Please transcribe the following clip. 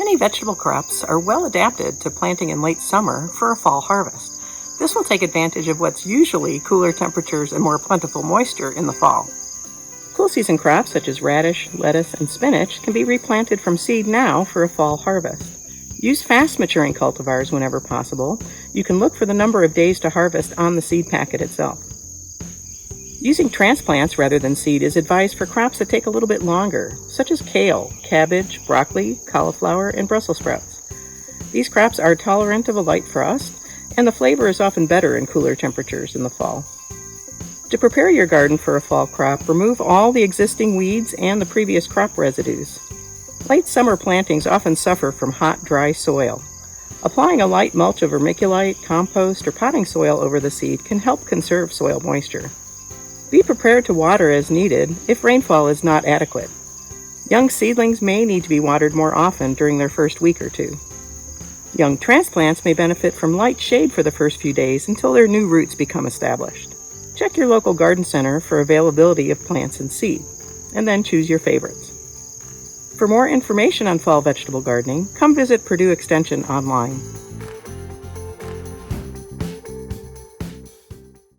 Many vegetable crops are well adapted to planting in late summer for a fall harvest. This will take advantage of what's usually cooler temperatures and more plentiful moisture in the fall. Cool season crops such as radish, lettuce, and spinach can be replanted from seed now for a fall harvest. Use fast-maturing cultivars whenever possible. You can look for the number of days to harvest on the seed packet itself. Using transplants rather than seed is advised for crops that take a little bit longer, such as kale, cabbage, broccoli, cauliflower, and Brussels sprouts. These crops are tolerant of a light frost, and the flavor is often better in cooler temperatures in the fall. To prepare your garden for a fall crop, remove all the existing weeds and the previous crop residues. Late summer plantings often suffer from hot, dry soil. Applying a light mulch of vermiculite, compost, or potting soil over the seed can help conserve soil moisture. Be prepared to water as needed if rainfall is not adequate. Young seedlings may need to be watered more often during their first week or two. Young transplants may benefit from light shade for the first few days until their new roots become established. Check your local garden center for availability of plants and seed, and then choose your favorites. For more information on fall vegetable gardening, come visit Purdue Extension online.